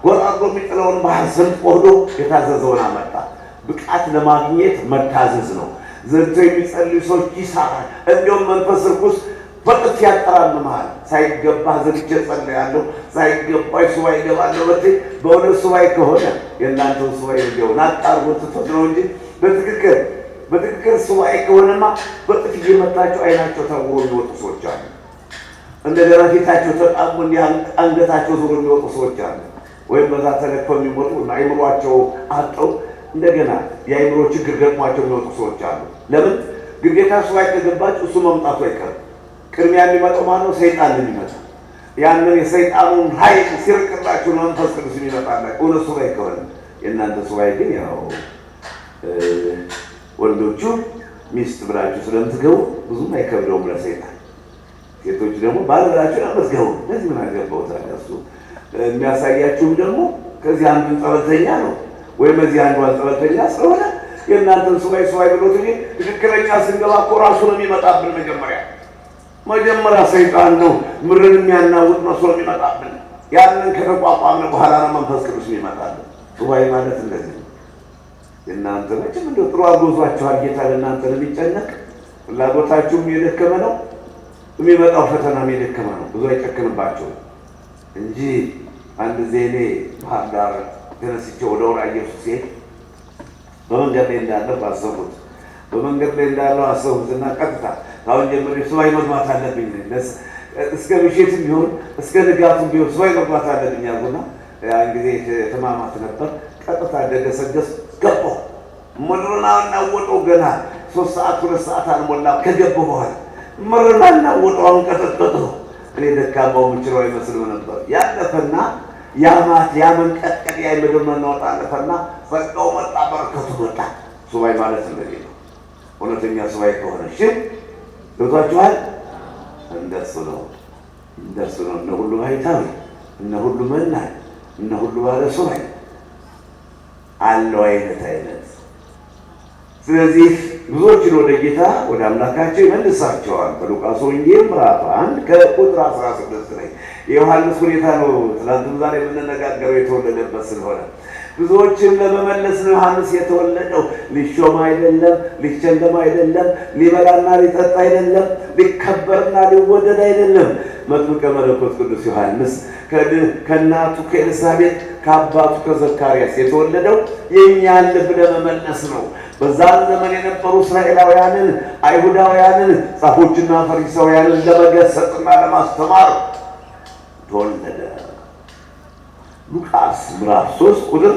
ጎራርዶ የሚጥለውን ባህር ሰምጦ ሄዶ የታዘዘውን አመጣ። ብቃት ለማግኘት መታዘዝ ነው። ዘግቶ የሚጸልዩ ሰዎች ይሳራል። እንዲሁም መንፈስ ርኩስ በጥፍ ያጠራልምሃል። ሳይገባ ዘግቼ ጸልያለሁ፣ ሳይገባ ሱባኤ እገባለሁ ብትይ በእውነት ሱባኤ ከሆነ የእናንተው ሱባኤ እንዲሆን አጣርጎ ትቶት ነው እንጂ በትክክል ሱባኤ ከሆነማ በጥፍ እየመታቸው አይናቸው ታውሮ የሚወጡ ሰዎች አሉ። እንደገና ፊታቸው ተጣሙ እንዲህ አንገታቸው ዞሮ የሚወጡ ሰዎች አሉ። ወይም በዛ ተለክፈው የሚሞቱ አይምሯቸው አጠው እንደገና የአይምሮ ችግር ገጥሟቸው የሚወጡ ሰዎች አሉ። ለምን? ግዴታ ሱባኤ ከገባችሁ እሱ መምጣቱ አይቀርም። ቅድሚያ የሚመጣው ማነው? ሰይጣን ነው የሚመጣው። ያንን የሰይጣኑን ኃይል ሲርቅላችሁ ነው መንፈስ ቅዱስ የሚመጣላችሁ። እውነት ሱባኤ ከሆነ የእናንተ ሱባኤ ግን ያው ወንዶቹ ሚስት ብላችሁ ስለምትገቡ ብዙም አይከብደውም ለሰይጣን። ሴቶች ደግሞ ባል ብላችሁ ለምትገቡ ለዚህ ምን አገባው ታዲያ? እሱ የሚያሳያችሁም ደግሞ ከዚህ አንዱን ጸበልተኛ ነው ወይም እዚህ አንዷን ጸበልተኛ ስለሆነ የእናንተን ሱባኤ ብሎት እንጂ ትክክለኛ ስንገባ እኮ ራሱ ነው የሚመጣብን። መጀመሪያ ሰይጣን ነው ምድርን የሚያናውጥ መስሎ የሚመጣብን። ያንን ከተቋቋምን በኋላ ነው መንፈስ ቅዱስ የሚመጣልን። ሱባኤ ማለት እንደዚህ ነው። የእናንተ መቼም እንደው ጥሩ አጎዟችኋል ጌታ ለእናንተ ለሚጨነቅ ፍላጎታችሁም የደከመ ነው፣ የሚመጣው ፈተናም የደከመ ነው። ብዙ አይጨክንባቸውም እንጂ አንድ ጊዜ እኔ ባህር ዳር ተነስቼ ወደ ወራ ኢየሱስ ሲሄድ በመንገድ ላይ እንዳለው አሰብኩትና ቀጥታ አሁን ጀምሬ ሱባኤ መግባት አለብኝ። እስከ ምሽትም ቢሆን እስከ ንጋቱም ቢሆን ሱባኤ መግባት አለብኝ አልኩና ያን ጊዜ ተማማት ነበር። ቀጥታ እንደገሰገስ ገባሁ። ምድሩን አናወጠው። ገና 3 ሰዓት 2 ሰዓት አልሞላም ከገባሁ በኋላ ምድሩን አናወጠው። አንቀጠቀጠው። እኔ ደካማው የምችለው አይመስልም ነበር። ያለፈና ያመንቀጥቀጥ የምድር መናወጥ አለፈና ጸጋው መጣ፣ በረከቱ መጣ። ሱባኤ ማለት እንደዚህ ነው። እውነተኛ ሱባኤ ከሆነ እሺ ገብቷችኋል? እንደሱ ነው። እነ ሁሉ ባሕታዊ እነ ሁሉ መናኝ እነ ሁሉ ባለ ሱባኤ አለው አይነት። ስለዚህ ብዙዎችን ወደ ጌታ ወደ አምላካቸው ይመልሳቸዋል። በሉቃስ ወንጌል ምዕራፍ 1 ከቁጥር 16 ላይ የዮሐንስ ሁኔታ ነው ትናንትም ዛሬ የምንነጋገረው የተወለደበት ስለሆነ ብዙዎችን ለመመለስ ነው ዮሐንስ የተወለደው። ሊሾም አይደለም፣ ሊሸለም አይደለም፣ ሊበላና ሊጠጣ አይደለም፣ ሊከበርና ሊወደድ አይደለም። መጥምቀ መለኮት ቅዱስ ዮሐንስ ከእናቱ ከኤልሳቤጥ ከአባቱ ከዘካርያስ የተወለደው የእኛን ልብ ለመመለስ ነው። በዛን ዘመን የነበሩ እስራኤላውያንን፣ አይሁዳውያንን፣ ጻፎችና ፈሪሳውያንን ለመገሰጽና ለማስተማር ተወለደ። ሉቃስ ምዕራፍ 3 ቁጥር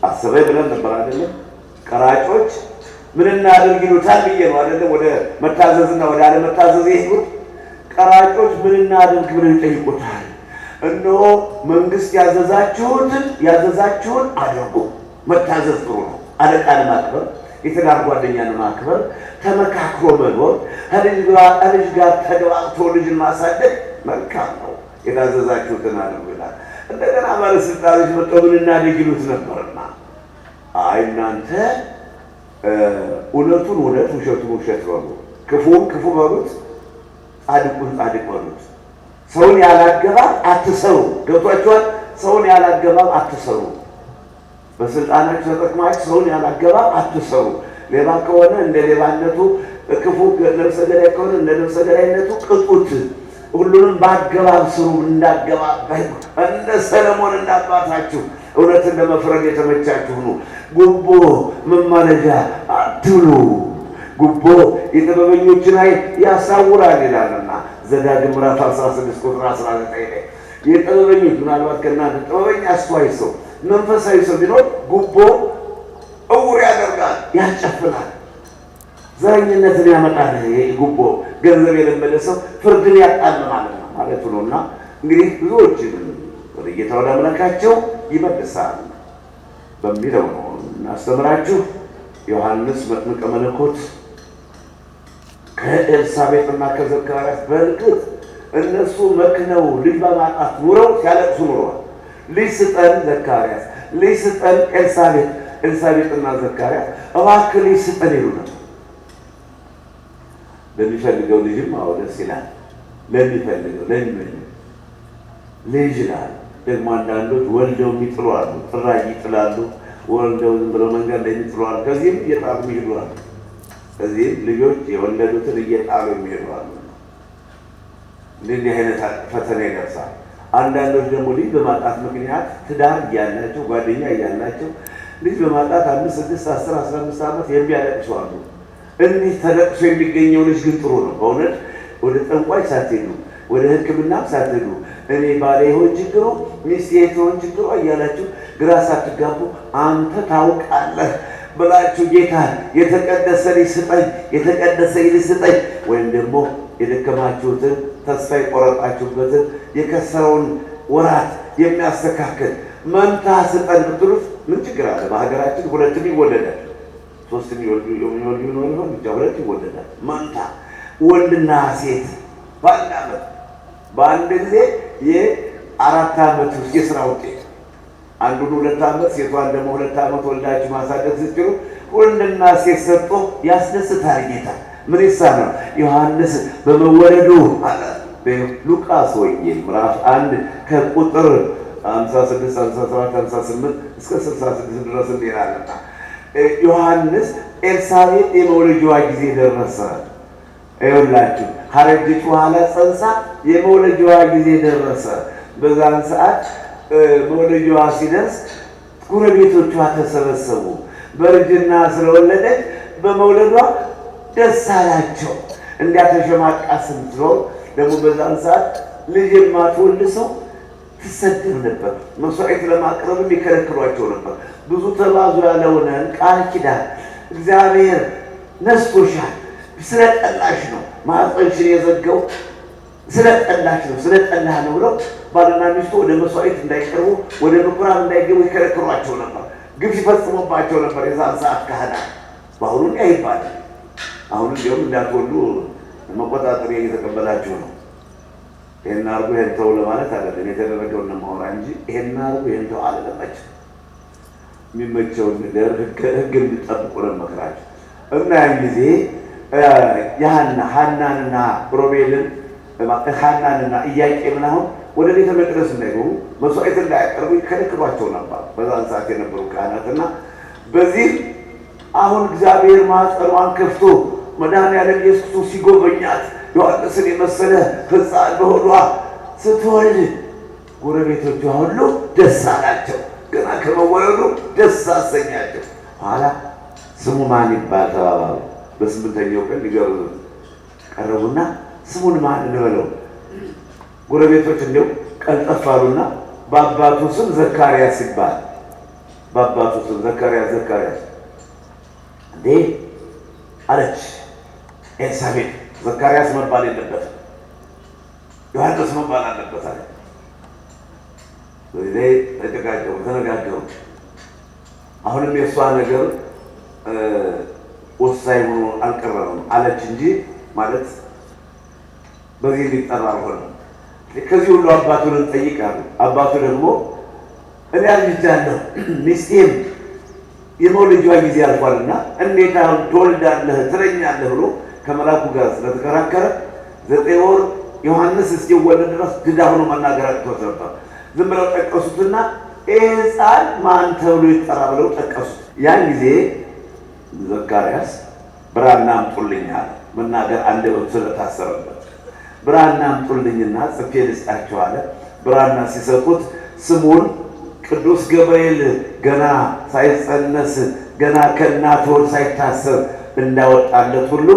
10 ብለን ነበር አይደለም? ቀራጮች ምን እናድርግ ይሉታል ብዬ ነው አይደለም? ወደ መታዘዝና ወደ አለመታዘዝ ይሄዱት። ቀራጮች ምን እናድርግ ብለው ይጠይቁታል። እነሆ መንግስት ያዘዛችሁን አድርጉ። መታዘዝ ጥሩ ነው። አለቃን ማክበር፣ የትዳር ጓደኛን ማክበር፣ ተመካክሮ መኖር፣ ከልጅ ጋር ተግባብቶ ልጅን ማሳደግ መልካም ነው። የታዘዛችሁትን አድርጉ ይላል። እንደገና ባለስልጣኖች መጥተው ምን እናድርግ ይሉት ነበርና አይ እናንተ እውነቱን እውነት ውሸቱን ውሸት በሉ፣ ክፉን ክፉ በሉት፣ ጻድቁን ጻድቅ በሉት። ሰውን ያላገባብ አትሰሩ። ገብቷችኋል? ሰውን ያላገባብ አትሰሩ። በስልጣናችሁ ተጠቅማችሁ ሰውን ያላገባብ አትሰሩ። ሌባ ከሆነ እንደ ሌባነቱ፣ ክፉ ነፍሰ ገዳይ ከሆነ እንደ ነፍሰ ገዳይነቱ ቅጡት። ሁሉንም በአገባብ ስሩ። እንዳገባብ እንደ ሰለሞን እንዳባታችሁ እውነትን ለመፍረድ የተመቻችሁ ሁኑ። ጉቦ መማለጃ አትብሉ። ጉቦ የጥበበኞችን ዓይን ያሳውራል ይላልና ዘዳግም ምዕራፍ 16 ቁጥር 19 ላይ የጥበበኞች ምናልባት ከእናንተ ጥበበኛ አስተዋይ ሰው መንፈሳዊ ሰው ቢኖር ጉቦ እውር ያደርጋል፣ ያጨፍናል፣ ዘረኝነትን ያመጣል። ጉቦ ገንዘብ የለመደ ሰው ፍርድን ያጣልማል ማለት ነውና እንግዲህ ብዙዎችን ወደ ጌታ ወደ አምላካቸው ይመልሳል በሚለው ነው እናስተምራችሁ። ዮሐንስ መጥምቀ መለኮት ከኤልሳቤጥና ከዘካርያስ በእርግጥ እነሱ መክነው ልጅ በማጣት ኑረው ሲያለቅሱ ኑረዋል። ልጅ ስጠን ዘካርያስ፣ ልጅ ስጠን ኤልሳቤጥና ዘካርያስ እባክህ ልጅ ስጠን ይሉ ነበር። ለሚፈልገው ልጅም አዎ ደስ ይላል። ለሚፈልገው ልጅ ይላል። ደግሞ አንዳንዶች ወልደው የሚጥሉ አሉ፣ ጥራጊ ይጥላሉ። ወልደው ዝም ብለው መንገድ ላይ የሚጥሉ አሉ። ከዚህም እየጣሉ የሚሄዱ አሉ። ከዚህም ልጆች የወለዱትን እየጣሉ የሚሄዱ አሉ። እንዲህ አይነት ፈተና ይደርሳል። አንዳንዶች ደግሞ ልጅ በማጣት ምክንያት ትዳር እያላቸው ጓደኛ እያላቸው ልጅ በማጣት 5፣ 6፣ 10፣ 15 ዓመት የሚያለቅሱ አሉ። እንዲህ ተለቅሶ የሚገኘው ልጅ ግን ጥሩ ነው በእውነት። ወደ ጠንቋይ ሳትሄዱ፣ ወደ ሕክምናም ሳትሄዱ እኔ ባሌ ይሆን ችግሩ ሚስቴ ትሆን ችግሩ እያላችሁ ግራ ሳትጋቡ አንተ ታውቃለህ ብላችሁ ጌታ የተቀደሰ ልጅ ስጠኝ፣ የተቀደሰ ልጅ ስጠኝ፣ ወይም ደግሞ የደከማችሁትን ተስፋ የቆረጣችሁበትን የከሰረውን ወራት የሚያስተካክል መንታ ስጠን ብትሉት ምን ችግር አለ? በሀገራችን 2 ይወለዳል፣ 3 የሚወልዱ ይሆን ብቻ 2 ይወለዳል። መንታ ወንድና ሴት በአንድ ዓመት በአንድ ጊዜ የ4 ዓመት ውስጥ የስራ ውጤት አንዱን 2 ዓመት ሴቷን ደግሞ 2 ዓመት ወልዳችሁ ማሳደግ ስትችሉ ወንድና ሴት ሰጥቶ ያስደስታል ጌታ። ምን ይሳነው? ዮሐንስ በመወለዱ አለ በሉቃስ ወንጌል ምዕራፍ 1 ከቁጥር 56፣ 57፣ 58 እስከ 66 ድረስ እንዲራልና ዮሐንስ ኤልሳቤጥ የመውለጃዋ ጊዜ ደረሰ። ይኸውላችሁ ካረጀች በኋላ ጸንሳ የመውለጃዋ ጊዜ ደረሰ። በዛን ሰዓት መውለጃዋ ሲደርስ ጎረቤቶቿ ተሰበሰቡ። በእርጅና ስለወለደች በመውለዷ ደስ አላቸው። እንዲያተሸማቃ ስትኖር ደግሞ በዛን ሰዓት ልጅ የማትወልድ ሰው ትሰደብ ነበር። መስዋዕት ለማቅረብም ይከለክሏቸው ነበር። ብዙ ተባዙ ያለውንን ቃል ኪዳን እግዚአብሔር ነስቶሻል፣ ስለጠላሽ ነው ማኅፀንሽን የዘጋው፣ ስለጠላሽ ነው፣ ስለጠላህ ነው ብለው ባልና ሚስቱ ወደ መስዋዕት እንዳይቀርቡ ወደ ምኩራብ እንዳይገቡ ይከለክሏቸው ነበር። ግፍ ይፈጽሙባቸው ነበር የዛን ሰዓት ካህናት። በአሁኑ አይባልም። አሁን እንዲሁም እንዳትወልዱ መቆጣጠሪያ እየተቀበላችሁ ነው። ይሄን አርጉ ይሄን ተው ለማለት አይደለም የተደረገውን ማውራ እንጂ ይሄን አርጉ ይሄን ተው አለለማች የሚመቸውን ነገር ህግ እንዲጠብቁ ነው መከራቸው። እና ያን ጊዜ ሐናንና ሮቤልን ሐናንና ኢያቄምን አሁን ወደ ቤተ መቅደስ እንዳይገቡ መስዋዕት እንዳያቀርቡ ይከለክሏቸው ነበር በዛን ሰዓት የነበሩ ካህናትና በዚህ አሁን እግዚአብሔር ማኅፀኗን ከፍቶ መድኃኔዓለም ኢየሱስ ክርስቶስ ሲጎበኛት ዮሐንስን የመሰለ ሕፃን በሆዷ ስትወልድ ጎረቤቶቿ ሁሉ ደስ አላቸው። ገና ከመወለዱ ደስ አሰኛቸው። ኋላ ስሙ ማን ይባል ተባባሉ። በስምንተኛው ቀን ሊገርዙ ቀረቡና ስሙን ማን እንበለው? ጎረቤቶች እንደው ቀልጠፍ አሉና በአባቱ ስም ዘካርያስ ይባል። በአባቱ ስም ዘካርያስ እንዴ አለች ኤልሳቤጥ። ዘካርያስ መባል የለበትም ዮሐንስ መባል አለበት አለ። በዚህ ተነጋገሩ። አሁንም የእሷ ነገር ወሳኝ ሆኖ አልቀረም አለች እንጂ ማለት በዚህ ሊጠራ አልሆነም። ከዚህ ሁሉ አባቱን እንጠይቃሉ። አባቱ ደግሞ እኔ አርጅቻለሁ ሚስቴም የመውለጃዋ ጊዜ አልፏልና እንዴት አሁን ትወልዳለህ ትለኛለህ ብሎ ከመላኩ ጋር ስለተከራከረ 9 ወር ዮሐንስ እስኪወለድ ድረስ ድዳ ሆኖ መናገር አቅቶት ነበር። ዝም ብለው ጠቀሱትና ሕፃን ማን ተብሎ ይጠራ ብለው ጠቀሱት። ያን ጊዜ ዘካርያስ ብራና አምጡልኝ አለ። መናገር አንደበቱ ስለታሰረበት ብራና አምጡልኝና ጽፌ ልስጣቸው አለ። ብራና ሲሰጡት ስሙን ቅዱስ ገብርኤል ገና ሳይጸነስ ገና ከእናቱ ሆድ ሳይታሰብ እንዳወጣለት ሁሉ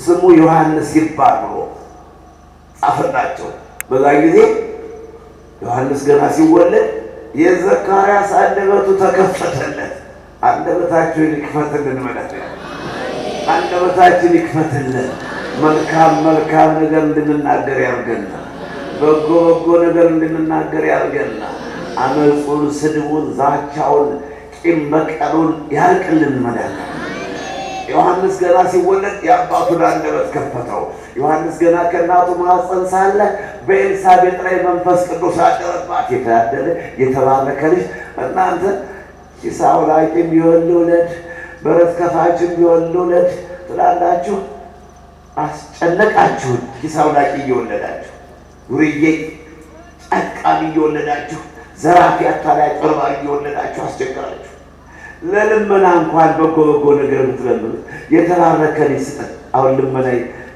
ስሙ ዮሐንስ ይባል ብሎ ጻፈላቸው። በዛ ጊዜ ዮሐንስ ገና ሲወለድ የዘካርያስ አንደበቱ ተከፈተለት። አንደበታችሁን ይክፈትልን ማለት ነው። አንደበታችን ይክፈትልን። መልካም ነገር እንድንናገር ያርገና። በጎ ነገር እንድንናገር ያርገና። አመጹን፣ ስድቡን፣ ዛቻውን፣ ቂም በቀሉን ያርቅልን ማለት ነው። ዮሐንስ ገና ሲወለድ የአባቱን አንደበት ከፈተው። ዮሐንስ ገና ከእናቱ ማኅፀን ሳለ በኤልሳቤጥ ላይ መንፈስ ቅዱስ አደረባት። የታደለ የተባረከ ልጅ። እናንተ ኪስ አውላቂም ቢሆን ልውለድ በረት ከፋችም ቢሆን ልውለድ ትላላችሁ። አስጨነቃችሁን። ኪስ አውላቂ እየወለዳችሁ፣ ዱርዬ ጨቃሚ እየወለዳችሁ፣ ዘራፊ አታላይ ጦርባሪ እየወለዳችሁ አስቸገራችሁ። ለልመና እንኳን በጎ ነገር ብትለምኑ የተባረከ ልጅ ስጠን። አሁን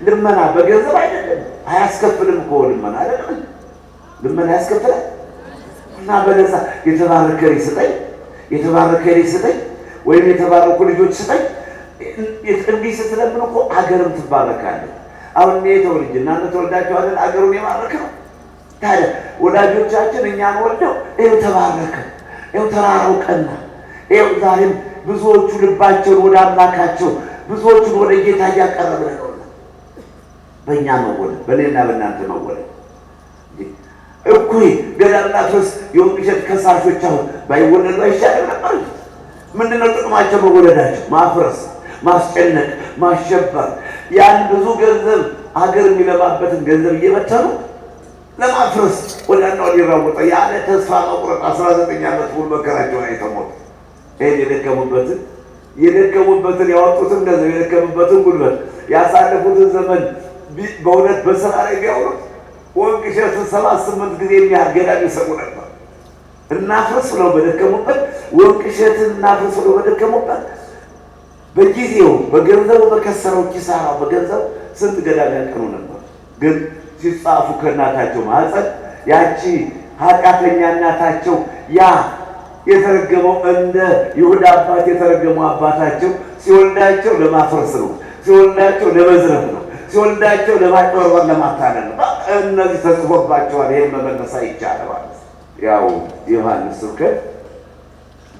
ልመና በገንዘብ አይደለም፣ አያስከፍልም እኮ ልመና አይደለም። ልመና ያስከፍላል እና በነፃ የተባረከ ልጅ ስጠኝ ወይም የተባረኩ ልጆች ስጠኝ። እንዲህ ስትለምን እኮ አገርም ትባረካለህ። አሁን እኔ ተወልጄ እናንተ ተወልዳችኋል፣ አገሩን የባረከ ነው። ታዲያ ወላጆቻችን እኛን ወልደው ይኸው ተባረከ፣ ይኸው ተራራው ቀና። ይኸው ዛሬም ብዙዎቹ ልባቸውን ወደ አምላካቸው ብዙዎቹን ወደ ጌታ እያቀረበ ነው። በእኛ መወለድ በእኔና በእናንተ መወለድ እኩይ ገዳምና ፍርስ የወንቅ እሸት ከሳሾች አሁን ባይወለዱ አይሻልም ነበር? ምንድነው ጥቅማቸው? መወለዳቸው ማፍረስ፣ ማስጨነቅ፣ ማሸበር። ያን ብዙ ገንዘብ ሀገር የሚለማበትን ገንዘብ እየበተኑ ለማፍረስ ወዳና ወዲህ ይራወጣ። ያለ ተስፋ መቁረጥ 19 ዓመት ሙሉ መከራቸውን አይተሞት ይሄን የደከሙበትን ያወጡትን ገንዘብ የደከሙበትን ጉልበት ያሳለፉትን ዘመን በእውነት በስራ ላይ ቢያውሉት ወንቅ እሸትን 78 ጊዜ የሚያህል ገዳም ይሰሩ ነበር። እናፍርስ ብለው በደከሙበት፣ ወንቅ እሸትን እናፍርስ ብለው በደከሙበት በጊዜው በገንዘቡ በከሰረው ኪሳራው በገንዘብ ስንት ገዳም ያቀኑ ነበር። ግን ሲጻፉ ከእናታቸው ማኅፀን ያቺ ኃጢአተኛ እናታቸው ያ የተረገመው እንደ ይሁዳ አባት የተረገመው አባታቸው ሲወልዳቸው ለማፍረስ ነው፣ ሲወልዳቸው ለመዝረፍ ነው፣ ሲወልዳቸው ለማጭበርበር ለማታለል ነው። እነዚህ ተጽፎባቸዋል። ይሄን መመለስ አይቻልም ማለት ነው። ያው ዮሐንስ ስብከት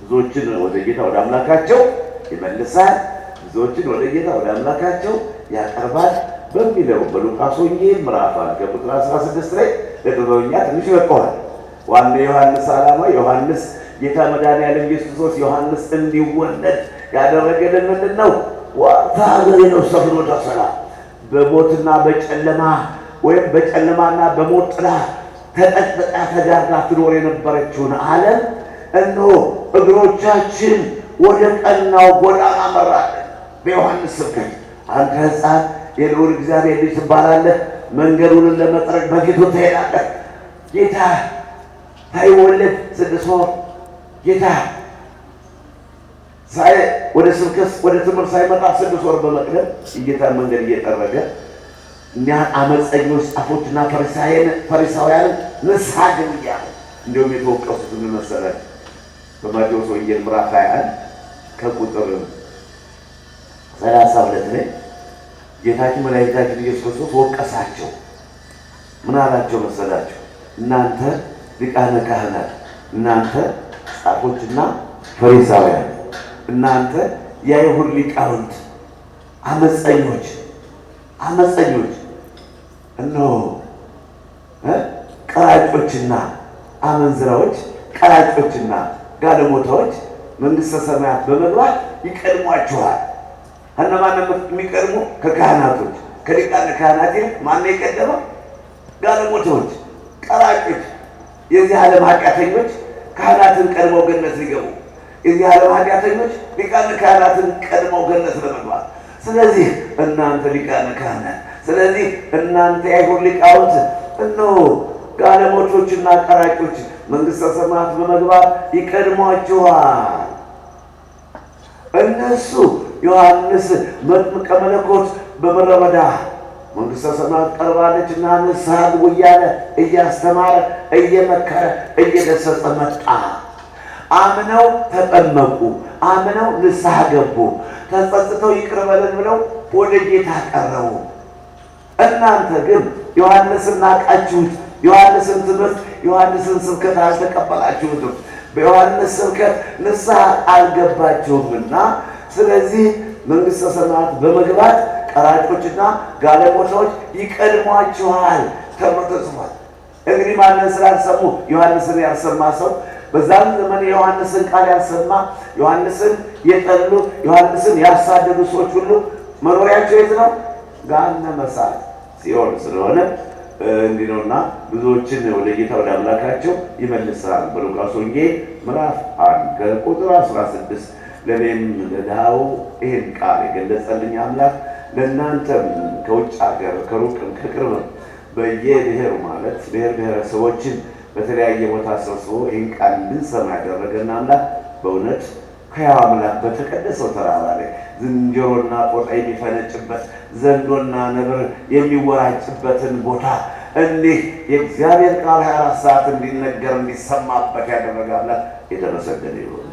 ብዙዎችን ወደ ጌታ ወደ አምላካቸው ይመልሳል፣ ብዙዎችን ወደ ጌታ ወደ አምላካቸው ያቀርባል በሚለው በሉቃስ ወንጌል ምዕራፍ 1 ቁጥር 16 ላይ ለጥበበኛ ትንሽ ይበቃዋል። ዋና ዮሐንስ ዓላማ ዮሐንስ ጌታ መድኃኔዓለም ኢየሱስ ክርስቶስ ዮሐንስ እንዲወለድ ያደረገልን ምንድን ነው? ወታገሬ ነው ሰፍኖ ተሰላ በሞትና በጨለማ ወይም በጨለማና በሞት ጥላ ተጠቅጥቃ ተጋርዳ ትኖር የነበረችውን ዓለም እነሆ እግሮቻችን ወደ ቀናው ጎዳና መራለን። በዮሐንስ ስብከት አንተ ሕፃን የልዑል እግዚአብሔር ልጅ ትባላለህ፣ መንገዱን ለመጥረግ በፊቱ ትሄዳለህ። ጌታ ሳይወለድ 6 ወር ጌታ ወደ ስብከት ወደ ትምህርት ሳይመጣ 6 ወር በመቅደም የጌታን መንገድ እየጠረገ እኒያን አመፀኞች ጻፎችና ፈሪሳውያን ንስሐ ግቡ እያሉ እንዲሁም የተወቀሱት ምን መሰላችሁ? በማቴዎስ ወንጌል ምዕራፍ 21 ከቁጥር 32 ላይ ጌታችን መድኃኒታችን ኢየሱስ ክርስቶስ ወቀሳቸው። ምን አላቸው መሰላችሁ? እናንተ ሊቃነ ካህናት፣ እናንተ ጻፎችና ፈሪሳውያን፣ እናንተ የአይሁድ ሊቃውንት አመፀኞች እነሆ ቀራጮችና አመንዝራዎች፣ ቀራጮችና ጋለሞታዎች መንግሥተ ሰማያት በመግባት ይቀድሟችኋል። እነማን የሚቀድሙ? ከካህናቶች ከሊቃነ ካህናት ይልቅ ማነው የቀደመው? ጋለሞታዎች፣ ቀራጮች፣ የዚህ ዓለም ኃጢአተኞች ካህናትን ቀድመው ገነት ሊገቡ፣ የዚህ ዓለም ኃጢአተኞች ሊቃነ ካህናትን ቀድመው ገነት ለመግባት። ስለዚህ እናንተ ሊቃነ ካህናት፣ ስለዚህ እናንተ የአይሁድ ሊቃውንት እነሆ ጋለሞቶችና ቀራጮች መንግሥተ ሰማያት በመግባት ይቀድሟችኋል። እነሱ ዮሐንስ መጥምቀ መለኮት በምድረ በዳ መንግሥተ ሰማያት ቀርባለችና ንስሐ ግቡ እያለ እያስተማረ እየመከረ እየገሰጸ መጣ። አምነው ተጠመቁ፣ አምነው ንስሐ ገቡ፣ ተጸጽተው ይቅር በለን ብለው ወደ ጌታ ቀረቡ። እናንተ ግን ዮሐንስን ናቃችሁት፣ ዮሐንስን ትምህርት፣ ዮሐንስን ስብከት አልተቀበላችሁትም፣ በዮሐንስ ስብከት ንስሐ አልገባችሁምና ስለዚህ መንግሥተ ሰማያት በመግባት ቀራጮችና ጋለሞታዎች ይቀድሟችኋል ተብሎ ተጽፏል። እንግዲህ ማንን ስላልሰሙ? ዮሐንስን ያልሰማ ሰው በዛም ዘመን የዮሐንስን ቃል ያልሰማ፣ ዮሐንስን የጠሉ፣ ዮሐንስን ያሳደዱ ሰዎች ሁሉ መኖሪያቸው የት ነው? ገሃነመ እሳት ሲኦል ስለሆነ እንዲህ ነውና ብዙዎችን ወደ ጌታ ወደ አምላካቸው ይመልሳል። በሉቃስ ወንጌል ምዕራፍ 1 ከቁጥር 16 ለእኔም ለድሃው ይህን ቃል የገለጸልኝ አምላክ ለእናንተም ከውጭ ሀገር ከሩቅም ከቅርብም በየብሔሩ ማለት ብሔር ብሔረሰቦችን በተለያየ ቦታ ሰብስቦ ይህን ቃል እንድንሰማ ያደረገን አምላክ በእውነት ከያው አምላክ በተቀደሰው ተራራ ላይ ዝንጀሮና ጦጣ የሚፈነጭበት ዘንዶና ነብር የሚወራጭበትን ቦታ እንዲህ የእግዚአብሔር ቃል 24 ሰዓት እንዲነገር እንዲሰማበት ያደረገ አምላክ የተመሰገነ ይሁን።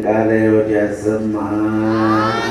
ቃለ ሕይወት ያሰማን።